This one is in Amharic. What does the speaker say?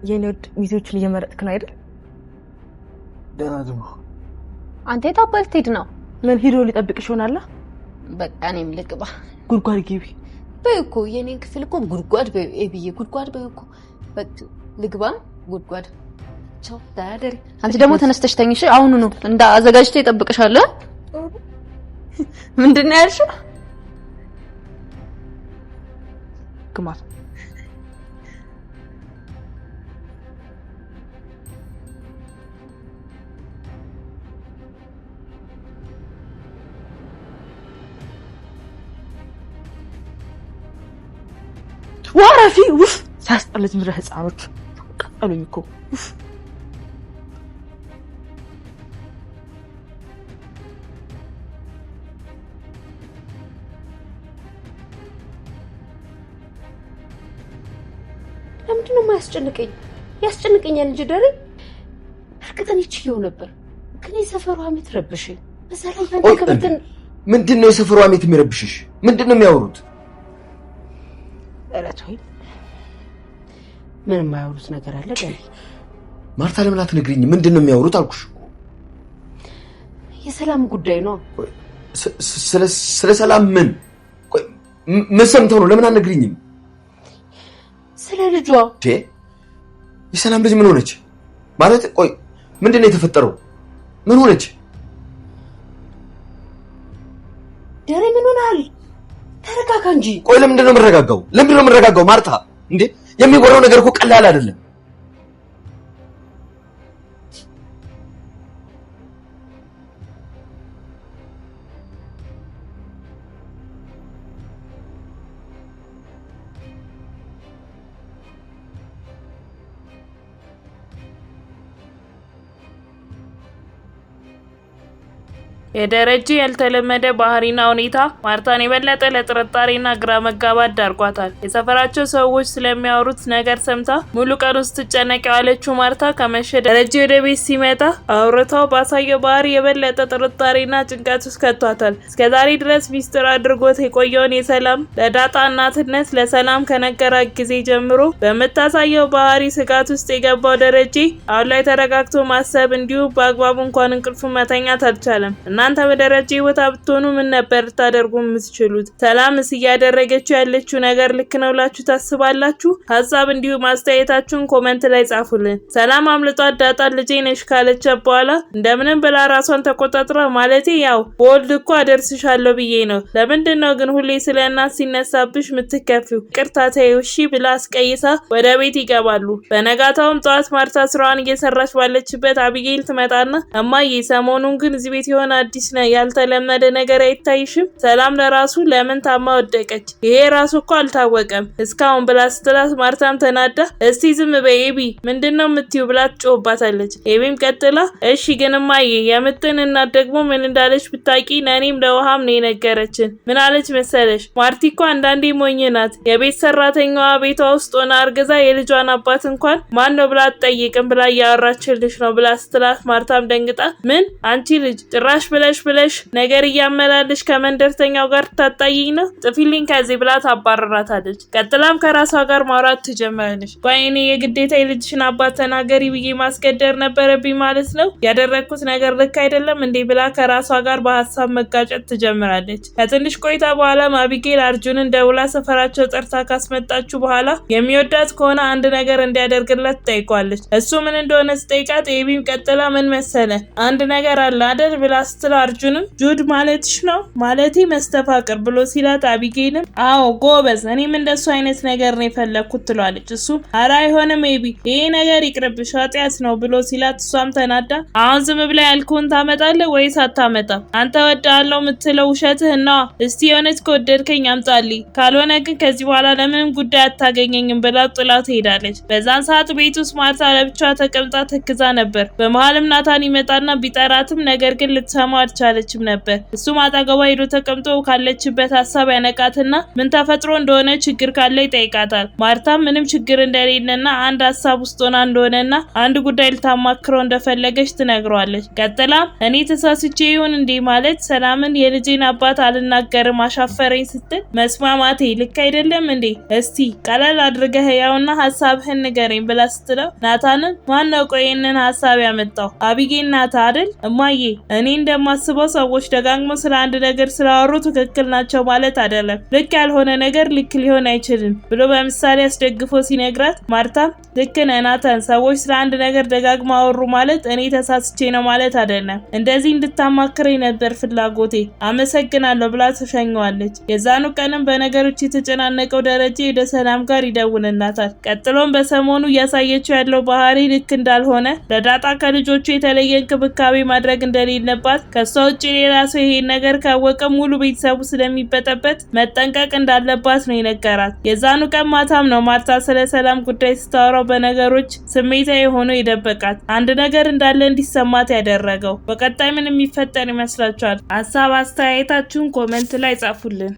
የኔውድ ሚዜዎችን እየመረጥክ ነው አይደል? ደህና ደግሞ አንተ የታባል ትሄድ ነው? ምን ሄዶ ሊጠብቅሽ ይሆናል? በቃ እኔም ልግባ። ጉድጓድ ግቢ በእኮ የኔን ክፍል እኮ ጉድጓድ በእብዬ ጉድጓድ በእኮ በቃ ልግባ ጉድጓድ። ቻው ዳደሪ። አንቺ ደግሞ ተነስተሽ ተኝሽ። አሁን ነው እንዳ አዘጋጅተው ይጠብቅሻል። ምንድነው ያልሽው? ግማት ወራፊ ውፍ ሳስጠለች ምድረ ህፃኖች ቀጠሉኝ እኮ ውፍ ለምንድነው ማያስጨንቀኝ? ያስጨንቀኛል እንጂ ደሬ እርግጠኛ ይችላል ነበር ግን የሰፈሩ አመት ረብሽ በሰላም ያንተ ከበተን ምንድነው የሰፈሩ አመት የሚረብሽሽ? ምንድነው የሚያወሩት? እረቶይ ምንም ማያወሩት ነገር አለ ገና ማርታ ለምን አትነግሪኝ? ምንድነው የሚያወሩት አልኩሽ? የሰላም ጉዳይ ነው። ስለ ሰላም ምን ሰምተው ነው? ለምን አትነግሪኝም? ስለ ልጇ የሰላም ልጅ ምን ሆነች? ማለት ቆይ ምንድነው የተፈጠረው? ምን ሆነች? ደሬ ምን ሆናል? ተረጋጋ እንጂ። ቆይ ለምንድነው የምረጋጋው? ማርታ እንዴ የሚወራው ነገር እኮ ቀላል አይደለም። የደረጀ ያልተለመደ ባህሪና ሁኔታ ማርታን የበለጠ ለጥርጣሬና ግራ መጋባት ዳርጓታል። የሰፈራቸው ሰዎች ስለሚያወሩት ነገር ሰምታ ሙሉ ቀን ስትጨነቅ ያለችው ማርታ ከመሸ ደረጀ ወደ ቤት ሲመጣ አውርታው ባሳየው ባህሪ የበለጠ ጥርጣሬና ጭንቀት ውስጥ ከቷታል። እስከዛሬ ድረስ ሚስጥር አድርጎት የቆየውን የሰላም ለዳጣ እናትነት ለሰላም ከነገራት ጊዜ ጀምሮ በመታሳየው ባህሪ ስጋት ውስጥ የገባው ደረጀ አሁን ላይ ተረጋግቶ ማሰብ እንዲሁም በአግባቡ እንኳን እንቅልፉ መተኛት አልቻለም። እናንተ በደረጀ ቦታ ብትሆኑ ምን ነበር ታደርጉ የምትችሉት? ሰላምስ እያደረገችው ያለችው ነገር ልክ ነው ብላችሁ ታስባላችሁ? ሐሳብ እንዲሁ ማስተያየታችሁን ኮሜንት ላይ ጻፉልን። ሰላም አምልጧት ዳጣ ልጄ ነሽ ካለች በኋላ እንደምንም ብላ ራሷን ተቆጣጥራ ማለቴ ያው በወልድ እኮ አደርስሻለሁ ብዬ ነው። ለምንድነው ግን ሁሌ ስለ እናት ሲነሳብሽ ምትከፊው? ቅርታ ተይው እሺ ብላ አስቀይሳ ወደ ቤት ይገባሉ። በነጋታውም ጠዋት ማርታ ስራዋን እየሰራች ባለችበት አቢጌል ትመጣና እማዬ ሰሞኑን ግን እዚህ ቤት የሆነ አዲስ ነው ያልተለመደ ነገር አይታይሽም? ሰላም ለራሱ ለምን ታማ ወደቀች? ይሄ ራሱ እኮ አልታወቀም እስካሁን ብላ ስትላት ማርታም ተናዳ እስቲ ዝም በይ ኤቢ ምንድነው የምትይው ብላ ትጮህባታለች። ኤቢም ቀጥላ እሺ ግን እማዬ የምጥን እናት ደግሞ ምን እንዳለች ብታቂ ነኔም ለውሃም ነው የነገረችን። ምን አለች መሰለሽ? ማርቲ እኮ አንዳንዴ ሞኝ ናት። የቤት ሰራተኛዋ ቤቷ ውስጥ ሆና አርግዛ የልጇን አባት እንኳን ማን ነው ብላ አትጠይቅም ብላ እያወራችልሽ ነው ብላ ስትላት ማርታም ደንግጣ ምን አንቺ ልጅ ጭራሽ ብለሽ ነገር እያመላለሽ ከመንደርተኛው ጋር ታጣይኝ ነው ጥፊልኝ ከዚህ ብላ ታባረራታለች። ቀጥላም ከራሷ ጋር ማውራት ትጀምራለች። ቆይ እኔ የግዴታ የልጅሽን አባት ተናገሪ ብዬ ማስገደር ነበረብኝ ማለት ነው? ያደረኩት ነገር ልክ አይደለም እንዴ ብላ ከራሷ ጋር በሐሳብ መጋጨት ትጀምራለች። ከትንሽ ቆይታ በኋላ አቢጌል አርጁንን ደውላ ሰፈራቸው ጠርታ ካስመጣችሁ በኋላ የሚወዳት ከሆነ አንድ ነገር እንዲያደርግላት ትጠይቋለች። እሱ ምን እንደሆነ ስጠይቃት ኤቢም ቀጥላ ምን መሰለ አንድ ነገር አለ አይደል ብላ ስትል አርጁንም ጁድ ማለትሽ ነው ማለቴ መስተፋቅር ብሎ ሲላት አቢጌልም አዎ ጎበዝ እኔም እንደሱ አይነት ነገር ነው የፈለኩት ትሏለች። እሱም ኧረ አይሆንም ኤቢ ይሄ ነገር ይቅርብሽ ኃጢያት ነው ብሎ ሲላት እሷም ተናዳ አሁን ዝም ብላ ያልኩህን ታመጣለህ ወይስ አታመጣም? አንተ ወድሃለሁ የምትለው ውሸትህ ነው። እስቲ የሆነች ከወደድከኝ አምጣልኝ ካልሆነ ግን ከዚህ በኋላ ለምንም ጉዳይ አታገኘኝም ብላ ጥላ ትሄዳለች። በዛን ሰዓት ቤት ውስጥ ማርታ ለብቻዋ ተቀምጣ ተክዛ ነበር። በመሀልም ናታን ይመጣና ቢጠራትም ነገር ግን ልትሰማው አልቻለችም ነበር። እሱም አጠገቧ ሄዶ ተቀምጦ ካለችበት ሀሳብ ያነቃትና ምን ተፈጥሮ እንደሆነ ችግር ካለ ይጠይቃታል። ማርታም ምንም ችግር እንደሌለና አንድ ሀሳብ ውስጥ ሆና እንደሆነና አንድ ጉዳይ ልታማክረው እንደፈለገች ትነግረዋለች። ቀጥላም እኔ ተሳስቼ ይሁን እንዴ ማለት ሰላምን የልጄን አባት አልናገርም አሻፈረኝ ስትል መስማማቴ ልክ አይደለም እንዴ? እስቲ ቀለል አድርገህ ያውና ሀሳብህን ንገረኝ ብላ ስትለው ናታንም ማነው ቆይ ይህንን ሀሳብ ያመጣው? አቢጌል ናታ አይደል? እማዬ እኔ እንደማስበው ሰዎች ደጋግመው ስለ አንድ ነገር ስላወሩ ትክክል ናቸው ማለት አይደለም። ልክ ያልሆነ ነገር ልክ ሊሆን አይችልም ብሎ በምሳሌ አስደግፎ ሲነግራት ማርታም ልክ ነህ ናታን፣ ሰዎች ስለ አንድ ነገር ደጋግመው አወሩ ማለት እኔ ተሳስቼ ነው ማለት አይደለም። እንደዚህ እንድታማክረኝ ነበር ፍላጎቴ፣ አመሰግናለሁ ብላ ተሸኘዋለች። የዛኑ ቀንም በነገሮች የተጨናነቀው ደረጀ ወደ ሰላም ጋር ይደውልላታል። ቀጥሎም በሰሞኑ እያሳየችው ያለው ባህሪ ልክ እንዳልሆነ፣ ለዳጣ ከልጆቹ የተለየ እንክብካቤ ማድረግ እንደሌለባት፣ ከሷ ውጭ ሌላ ሰው ይሄን ነገር ካወቀ ሙሉ ቤተሰቡ ስለሚበጠበት መጠንቀቅ እንዳለባት ነው የነገራት። የዛኑ ቀን ማታም ነው ማርታ ስለ ሰላም ጉዳይ ስታወራው በነገሮች ስሜታዊ ሆኖ የደበቃት አንድ ነገር እንዳለ እንዲሰማት ያደረገው። በቀጣይ ምን የሚፈጠር ይመስላችኋል? ሀሳብ አስተያየታችሁን ኮሜንት ላይ ጻፉልን።